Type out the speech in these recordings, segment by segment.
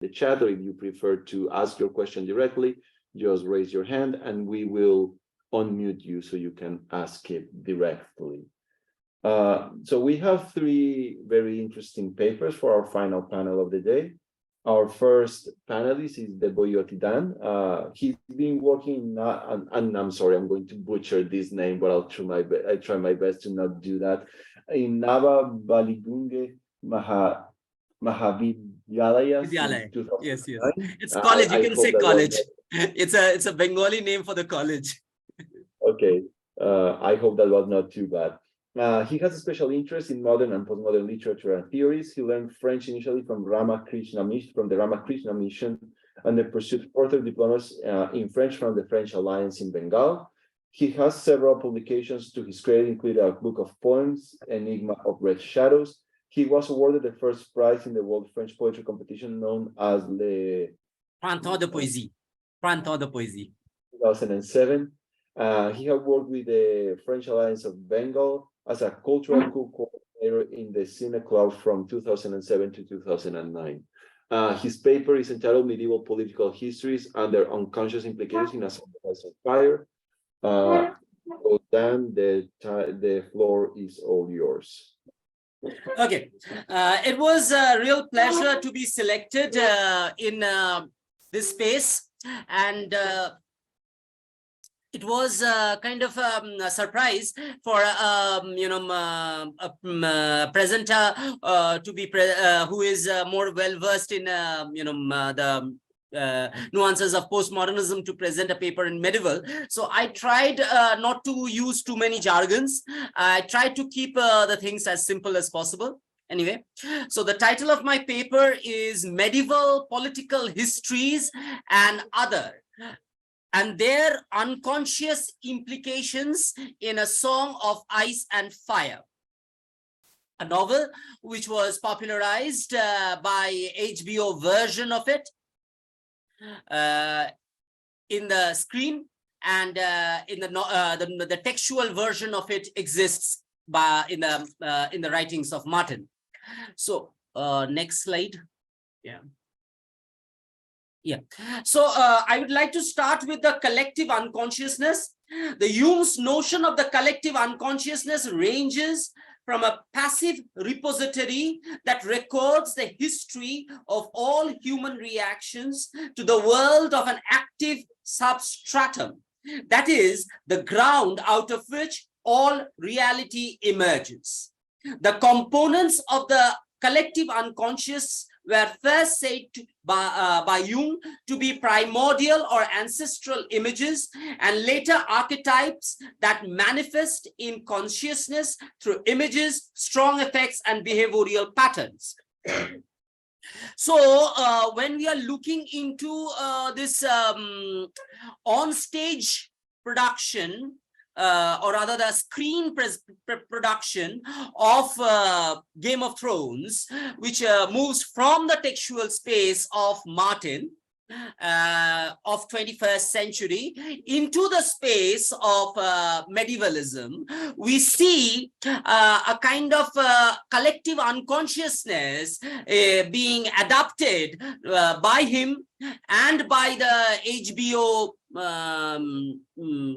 the chat, or if you prefer to ask your question directly, just raise your hand and we will unmute you so you can ask it directly. So we have three very interesting papers for our final panel of the day. Our first panelist is Deboyoti Dan. He's been working, and I'm sorry, I'm going to butcher this name, but I try my best to not do that. In Nava Baligunge Mahavidyalaya. Yes. It's college. You can say college. It's a Bengali name for the college. Okay. I hope that was not too bad. He has a special interest in modern and postmodern literature and theories. He learned French initially from the Ramakrishna Mission, and then pursued further diplomas in French from the French Alliance in Bengal. He has several publications to his credit, including a book of poems, Enigma of Red Shadows. He was awarded the first prize in the World French Poetry Competition known as Le Printemps de Poésie. 2007. He had worked with the French Alliance of Bengal as a cultural co-coordinator in the Cine Club from 2007 to 2009. His paper is entitled Medieval Political Histories and Their Unconscious Implications in a Sacrifice of Fire. So Dan, the floor is all yours. Okay, it was a real pleasure to be selected in this space, and it was kind of a surprise for a presenter to be who is more well versed in the nuances of postmodernism to present a paper in medieval. So I tried not to use too many jargons. I tried to keep the things as simple as possible. Anyway, so the title of my paper is Medieval Political Histories and Their Unconscious Implications in a Song of Ice and Fire, a novel which was popularized by HBO version of it in the screen, and in the textual version of it exists in the writings of Martin. So next slide. So I would like to start with the collective unconsciousness. The Jung's notion of the collective unconsciousness ranges from a passive repository that records the history of all human reactions to the world of an active substratum, that is, the ground out of which all reality emerges. The components of the collective unconscious were first said by Jung to be primordial or ancestral images, and later archetypes that manifest in consciousness through images, strong effects, and behavioral patterns. So when we are looking into this on-stage production, or rather the screen production of Game of Thrones, which moves from the textual space of Martin of 21st century into the space of medievalism, we see a kind of collective unconsciousness being adapted by him and by the HBO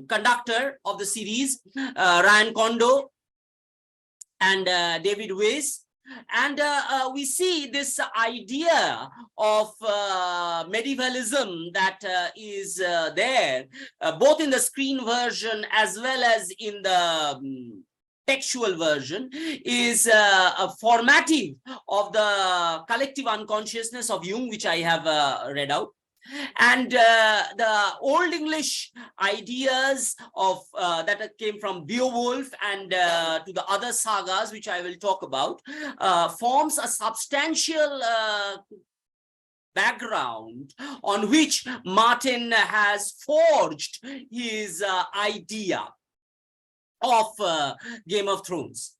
conductor of the series, Ryan Kondo and David Weiss. And we see this idea of medievalism that is there, both in the screen version as well as in the textual version, is a formative of the collective unconsciousness of Jung, which I have read out. And the Old English ideas of that came from Beowulf and to the other sagas, which I will talk about, forms a substantial background on which Martin has forged his idea of Game of Thrones,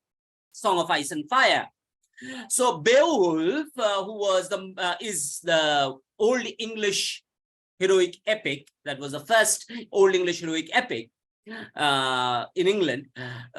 Song of Ice and Fire. So Beowulf, who was is the Old English heroic epic, that was the first Old English heroic epic, in England.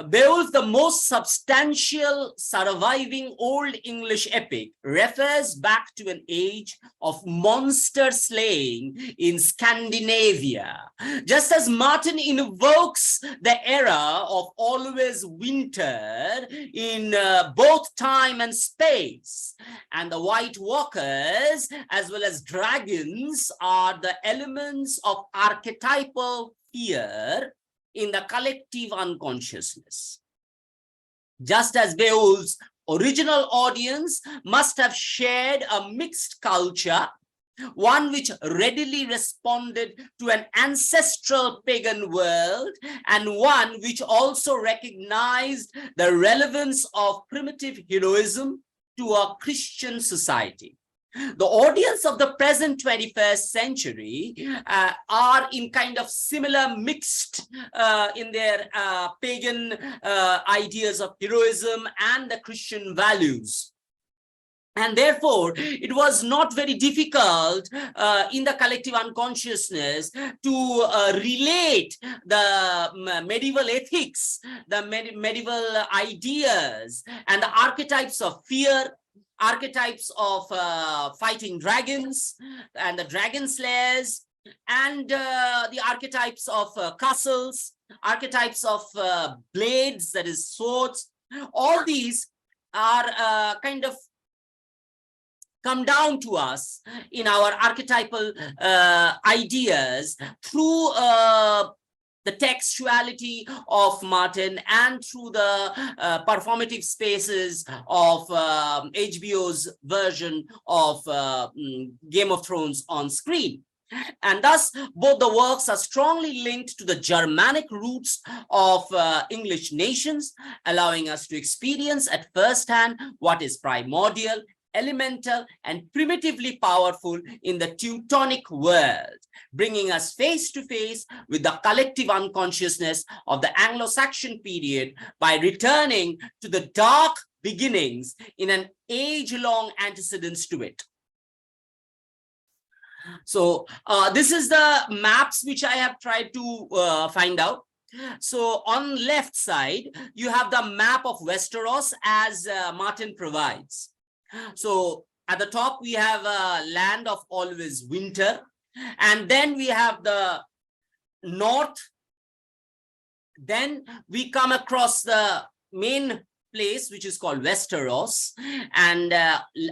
Beowulf, the most substantial surviving Old English epic, refers back to an age of monster slaying in Scandinavia. Just as Martin invokes the era of always winter in both time and space, and the Whitewalkers as well as dragons are the elements of archetypal fear in the collective unconsciousness. Just as Beowulf's original audience must have shared a mixed culture, one which readily responded to an ancestral pagan world, and one which also recognized the relevance of primitive heroism to a Christian society. The audience of the present 21st century are in kind of similar mixed in their pagan ideas of heroism and the Christian values. And therefore, it was not very difficult in the collective unconsciousness to relate the medieval ethics, the medieval ideas, and the archetypes of fear, archetypes of fighting dragons and the dragon slayers, and the archetypes of castles, archetypes of blades, that is swords. All these are kind of come down to us in our archetypal ideas through the textuality of Martin and through the performative spaces of HBO's version of Game of Thrones on screen. And thus, both the works are strongly linked to the Germanic roots of English nations, allowing us to experience at first hand what is primordial, elemental, and primitively powerful in the Teutonic world, bringing us face to face with the collective unconsciousness of the Anglo Saxon period by returning to the dark beginnings in an age-long antecedents to it. So this is the maps which I have tried to find out. So on left side, you have the map of Westeros as Martin provides. So at the top, we have a land of always winter. And then we have the north. Then we come across the main place, which is called Westeros. And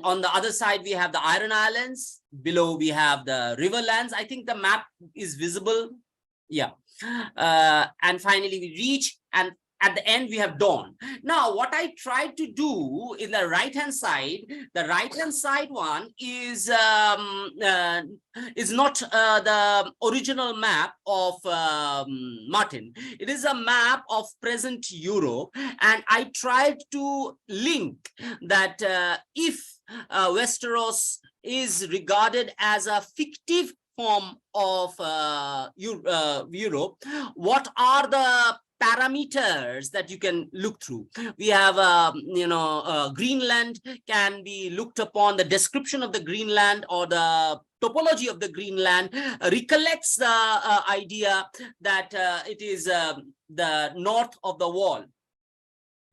on the other side, we have the Iron Islands. Below, we have the Riverlands. I think the map is visible. Yeah. And finally, we reach, and at the end, we have dawn. Now, what I tried to do in the right-hand side, the right-hand side one is not the original map of Martin. It is a map of present Europe, and I tried to link that if Westeros is regarded as a fictive form of Europe, what are the parameters that you can look through? We have, Greenland can be looked upon. The description of the Greenland or the topology of the Greenland recollects the idea that it is the north of the wall.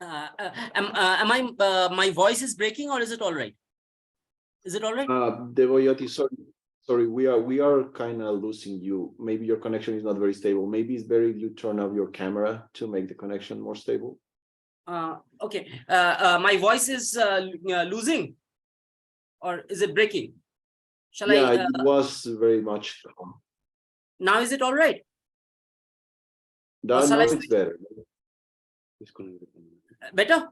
My voice is breaking, or is it all right? Is it all right? Devoyoti, sorry, we are kind of losing you. Maybe your connection is not very stable. Maybe it's better if you turn off your camera to make the connection more stable. Okay. My voice is losing, or is it breaking? Shall I? It was very much calm. Now is it all right? Now it's better. Better?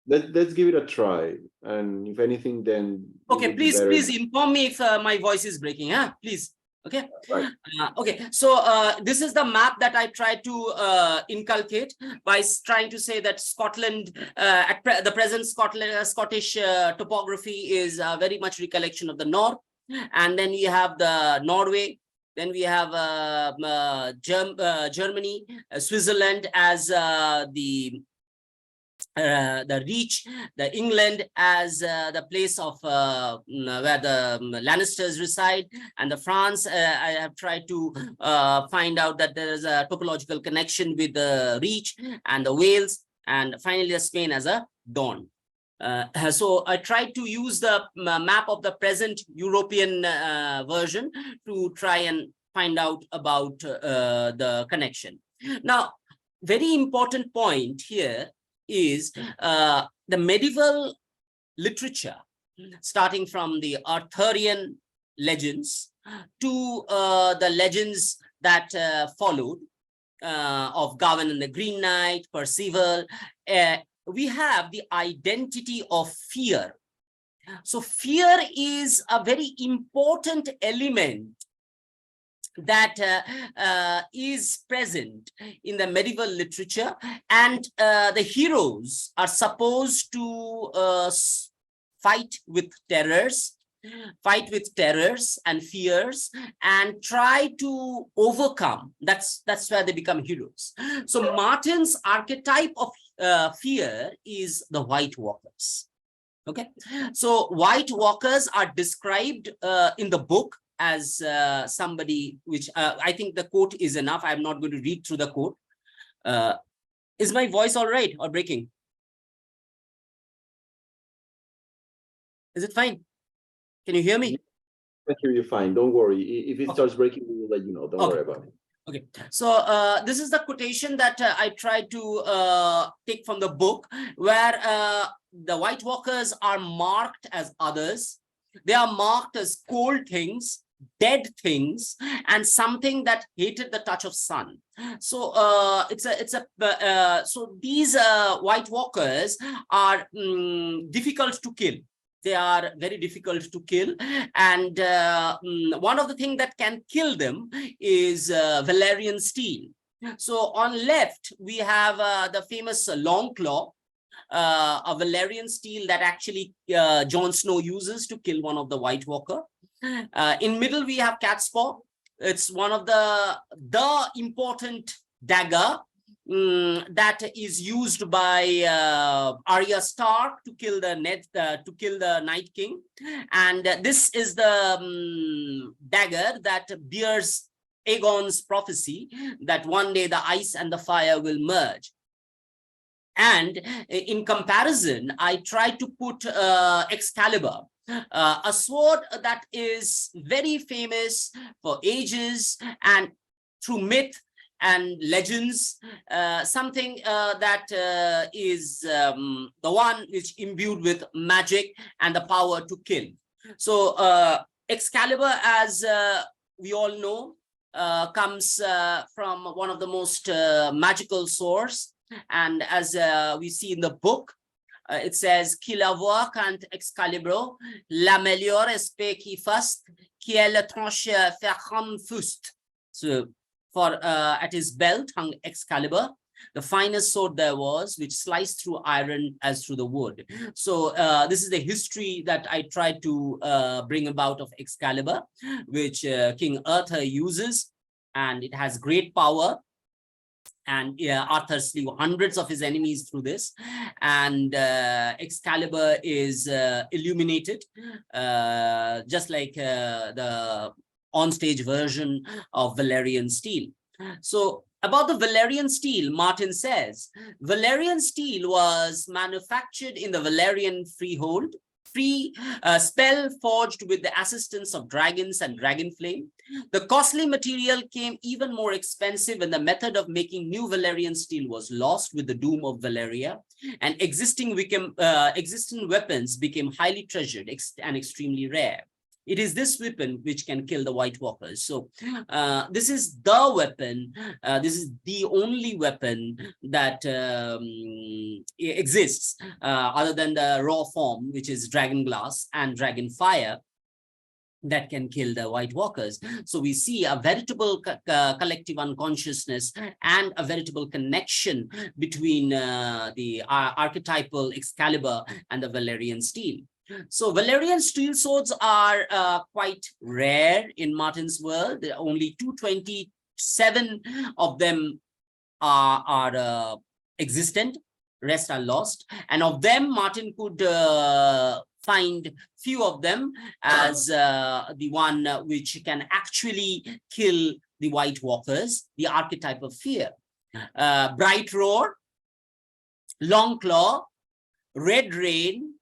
Let's give it a try, and if anything, then okay. Please inform me if my voice is breaking. Please. Okay. Right. Okay. So this is the map that I tried to inculcate by trying to say that Scotland, the present Scottish topography is very much recollection of the north, and then we have the Norway. Then we have Germany, Switzerland as the the reach, the England as the place of where the Lannisters reside, and the France. I have tried to find out that there is a topological connection with the reach and the Wales, and finally the Spain as a dawn. So I tried to use the map of the present European version to try and find out about the connection. Now, very important point here is the medieval literature, starting from the Arthurian legends to the legends that followed of Gawain and the Green Knight, Percival. We have the identity of fear. So fear is a very important element that is present in the medieval literature, and the heroes are supposed to fight with terrors and fears and try to overcome. That's where they become heroes. So Martin's archetype of fear is the Whitewalkers. Okay, so Whitewalkers are described in the book as somebody, which I think the quote is enough. I'm not going to read through the quote. Is my voice all right or breaking? Is it fine? Can you hear me? I hear you fine. Don't worry. If it starts breaking, we will let you know. Don't worry about it. Okay, so this is the quotation that I tried to take from the book, where the Whitewalkers are marked as others. They are marked as cold things, dead things, and something that hated the touch of sun. So so these Whitewalkers are difficult to kill. They are very difficult to kill, and one of the things that can kill them is Valerian steel. So on left we have the famous long claw, a Valerian steel that actually Jon Snow uses to kill one of the White Walker. In middle we have cat's paw. It's one of the important dagger that is used by Arya Stark to kill the Night King, and this is the dagger that bears Aegon's prophecy that one day the ice and the fire will merge. And in comparison, I tried to put Excalibur, a sword that is very famous for ages and through myth and legends, something that is the one which imbued with magic and the power to kill. So Excalibur, as we all know, comes from one of the most magical swords. And as we see in the book, it says, "Qui la voit quand Excalibur, la meilleure épée qui faste, qui est le tranche ferrant fust." So, for at his belt hung Excalibur, the finest sword there was, which sliced through iron as through the wood. So this is the history that I tried to bring about of Excalibur, which King Arthur uses, and it has great power. And Arthur slew hundreds of his enemies through this, and Excalibur is illuminated, just like the onstage version of Valerian steel. So about the Valerian steel, Martin says, Valerian steel was manufactured in the Valerian freehold, spell forged with the assistance of dragons and dragon flame. The costly material came even more expensive when the method of making new Valerian steel was lost with the doom of Valeria, and existing weapons became highly treasured and extremely rare. It is this weapon which can kill the White Walkers. So this is the weapon. This is the only weapon that exists other than the raw form, which is dragon glass and dragon fire, that can kill the White Walkers. So we see a veritable collective unconsciousness and a veritable connection between the archetypal Excalibur and the Valerian steel. So Valerian steel swords are quite rare in Martin's world. There are only 227 of them are existent, rest are lost. And of them, Martin could find few of them as the one which can actually kill the White Walkers, the archetype of fear. Bright Roar, Long Claw, Red Rain,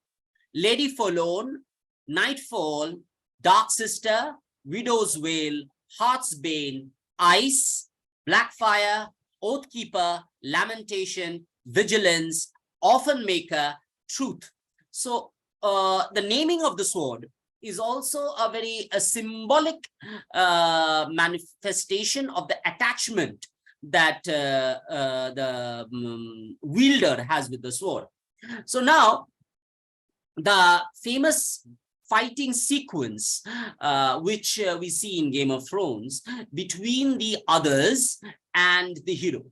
Lady Forlorn, Nightfall, Dark Sister, Widow's Wail, Heart's Bane, Ice, Blackfire, Oathkeeper, Lamentation, Vigilance, Orphan Maker, Truth. So the naming of the sword is also a very symbolic manifestation of the attachment that the wielder has with the sword. So now, the famous fighting sequence, which we see in Game of Thrones between the others and the hero,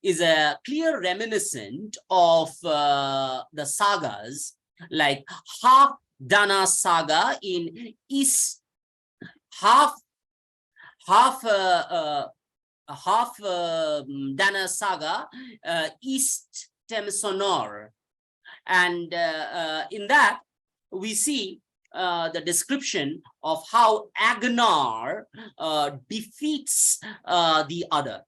is a clear reminiscent of the sagas like half Dana saga in East, half Dana saga, East Thamesonor. And in that, we see the description of how Agnar defeats the other.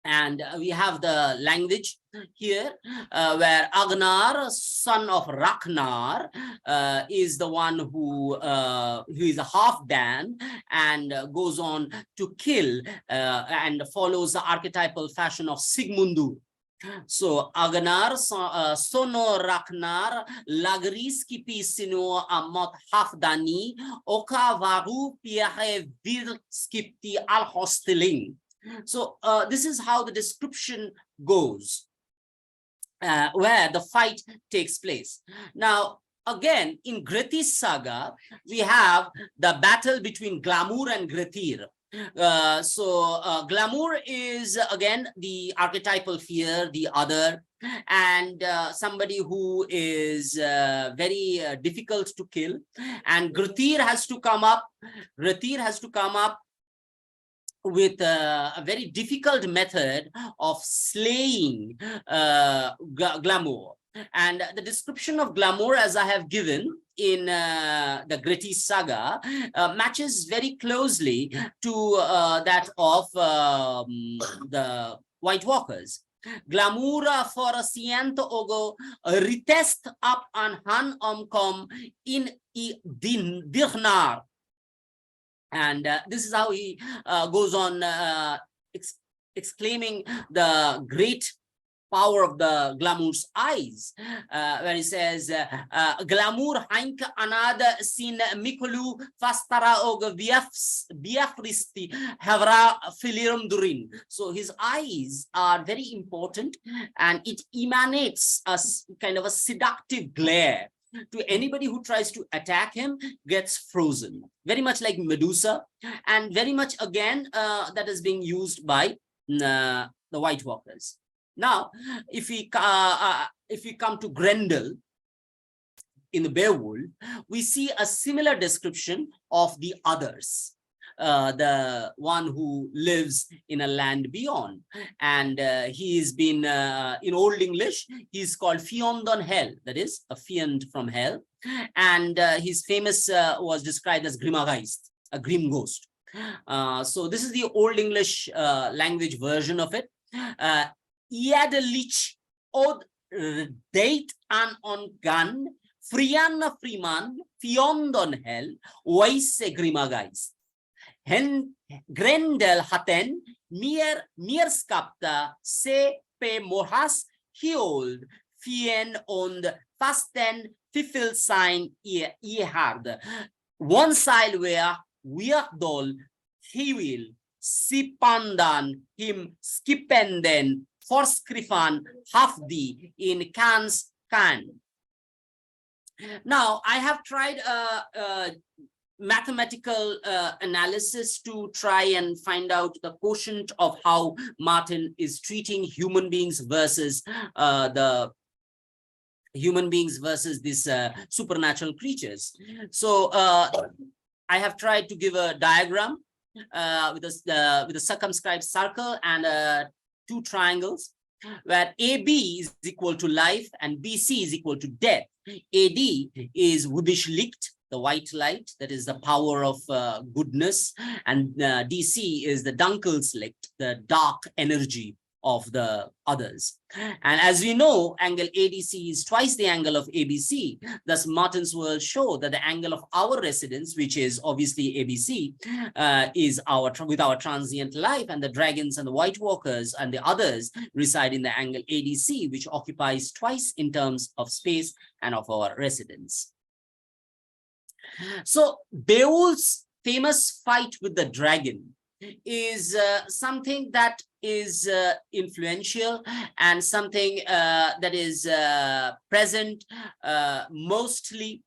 And we have the language here where Agnar, son of Ragnar, is the one who is a half Dan and goes on to kill and follows the archetypal fashion of Sigmundur. So Agnar sono Ragnar lagriski pisino amot hafdani oka varu pierre vir skipti al hosteling. So this is how the description goes, where the fight takes place. Now, again, in Grethi's saga, we have the battle between Glamour and Grethir. Glamour is again the archetypal fear, the other, and somebody who is very difficult to kill. And Grethir has to come up. Grethir has to come up with a very difficult method of slaying Glamour. And the description of Glamour, as I have given in the Grethi saga, matches very closely to that of the Whitewalkers. Glamour for a siento ogo ritest up an han omcom in din dirnar. And this is how he goes on exclaiming the great power of the Glamour's eyes, where he says, Glamour heinke anada sin mikolu fastara og biafristi havra filirum durin. So his eyes are very important, and it emanates a kind of a seductive glare. To anybody who tries to attack him gets frozen, very much like Medusa, and very much again that is being used by the Whitewalkers. Now, if we come to Grendel in the Beowulf, we see a similar description of the others, the one who lives in a land beyond, and he's been in Old English he's called Fiend on Hell, that is a fiend from hell, and his famous was described as Grimagheist, a grim ghost. So this is the Old English language version of it. Iadelich od date an on gun Frianna Freeman Fiend on Hell Weisse Grimagheist. Hen Grendel hatten mir skapta se pe mohas hiold fien und fasten fiffel sign ie hard. One side where wierdol he will sipandan him skipenden forskrifan hafdi in kans kan. Now I have tried mathematical analysis to try and find out the quotient of how Martin is treating human beings versus these supernatural creatures. So I have tried to give a diagram with a circumscribed circle and two triangles. where AB is equal to life and BC is equal to death. AD is Wudish Licht, the white light, that is the power of goodness, and DC is the Dunkelslicht, the dark energy of the others. And as we know, angle ADC is twice the angle of ABC. Thus, Martin's world show that the angle of our residence, which is obviously ABC, is with our transient life, and the dragons and the Whitewalkers and the others reside in the angle ADC, which occupies twice in terms of space and of our residence. So Beowulf's famous fight with the dragon is something that is influential and something that is present mostly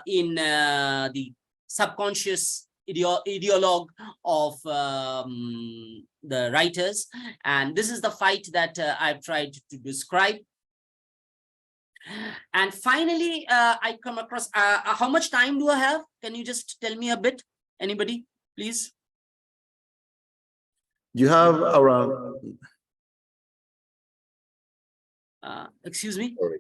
in the subconscious ideologue of the writers. And this is the fight that I've tried to describe. And finally, I come across, how much time do I have? Can you just tell me a bit? Anybody, please? You have around. Excuse me? Sorry.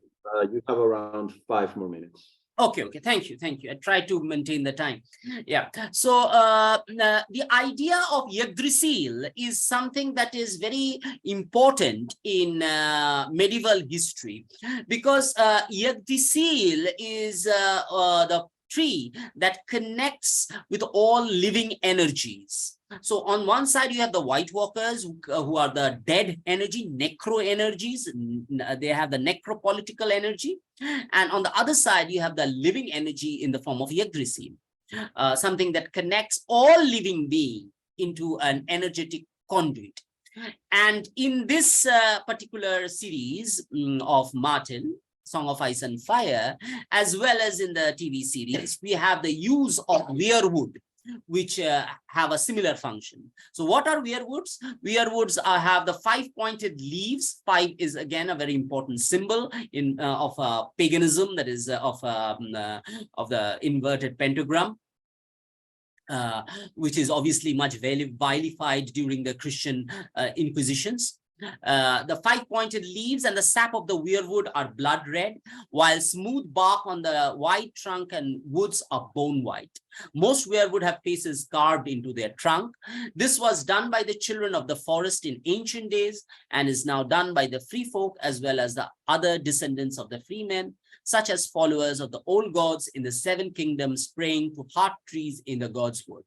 You have around 5 more minutes. Okay, thank you. I try to maintain the time. Yeah, so the idea of Yggdrasil is something that is very important in medieval history, because Yggdrasil is the tree that connects with all living energies. So on one side, you have the Whitewalkers, who are the dead energy, necro energies. They have the necropolitical energy. And on the other side, you have the living energy in the form of Yggdrasil, something that connects all living being into an energetic conduit. And in this particular series of Martin, Song of Ice and Fire, as well as in the TV series, we have the use of weirwood, which have a similar function. So what are weirwoods? Weirwoods have the 5-pointed leaves. 5 is again a very important symbol in of paganism, that is of the inverted pentagram, which is obviously much vilified during the Christian Inquisitions. The 5-pointed leaves and the sap of the weirwood are blood red, while smooth bark on the white trunk and woods are bone white. Most weirwood have faces carved into their trunk. This was done by the children of the forest in ancient days and is now done by the free folk as well as the other descendants of the free men, such as followers of the old gods in the 7 kingdoms praying to heart trees in the gods' wood.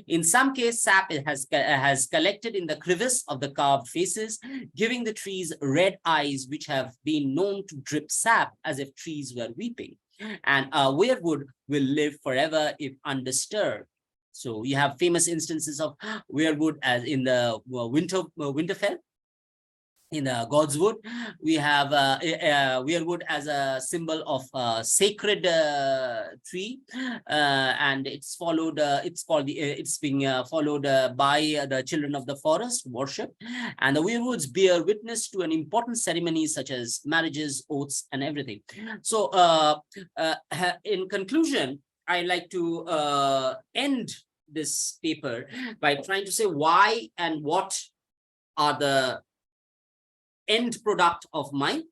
In some case, sap has collected in the crevice of the carved faces, giving the trees red eyes, which have been known to drip sap as if trees were weeping. And a weirwood will live forever if undisturbed. So you have famous instances of weirwood as in the Winterfell. In the God's wood, we have weirwood as a symbol of sacred tree, and it's followed. It's being followed by the children of the forest worship, and the weirwoods bear witness to an important ceremony such as marriages, oaths, and everything. So, in conclusion, I like to end this paper by trying to say why and what are the end product of my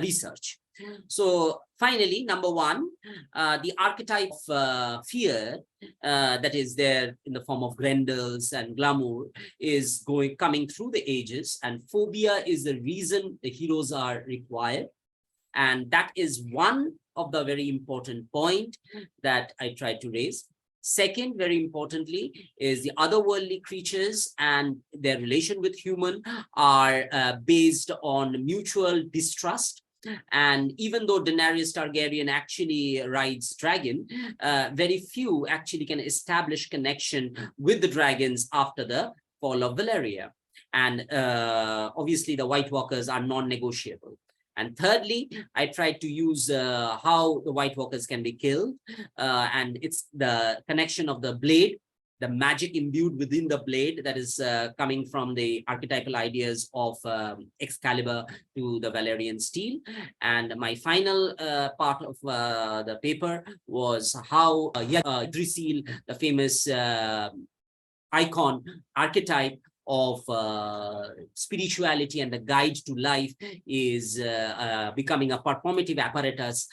research. So finally, number one, the archetype of fear that is there in the form of Grendels and glamour is coming through the ages, and phobia is the reason the heroes are required. And that is one of the very important point that I tried to raise. Second, very importantly, is the otherworldly creatures and their relation with human are based on mutual distrust. And even though Daenerys Targaryen actually rides dragon, very few actually can establish connection with the dragons after the fall of Valyria. And obviously the White Walkers are non-negotiable. And thirdly, I tried to use how the White Walkers can be killed, and it's the connection of the blade, the magic imbued within the blade that is coming from the archetypal ideas of Excalibur to the Valyrian steel. And my final part of the paper was how Yggdrasil, the famous icon, archetype of spirituality and the guide to life is becoming a performative apparatus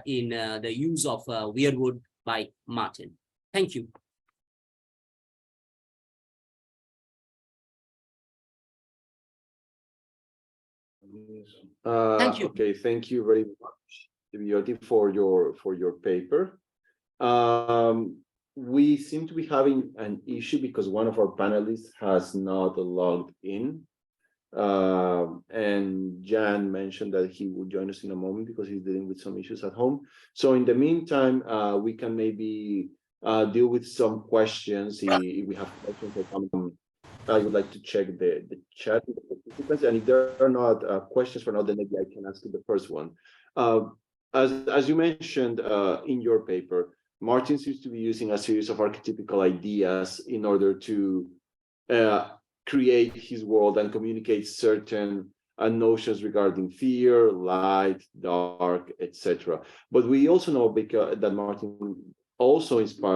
in the use of weirwood by Martin. Thank you. Thank you. Okay, thank you very much, Beowulf, for your paper. We seem to be having an issue because one of our panelists has not logged in. And Jan mentioned that he will join us in a moment because he's dealing with some issues at home. So in the meantime, we can maybe deal with some questions. If we have questions that come, I would like to check the chat with the participants. And if there are not questions for now, then maybe I can ask you the first one. As you mentioned in your paper, Martin seems to be using a series of archetypical ideas in order to create his world and communicate certain notions regarding fear, light, dark, etc. But we also know that Martin also inspired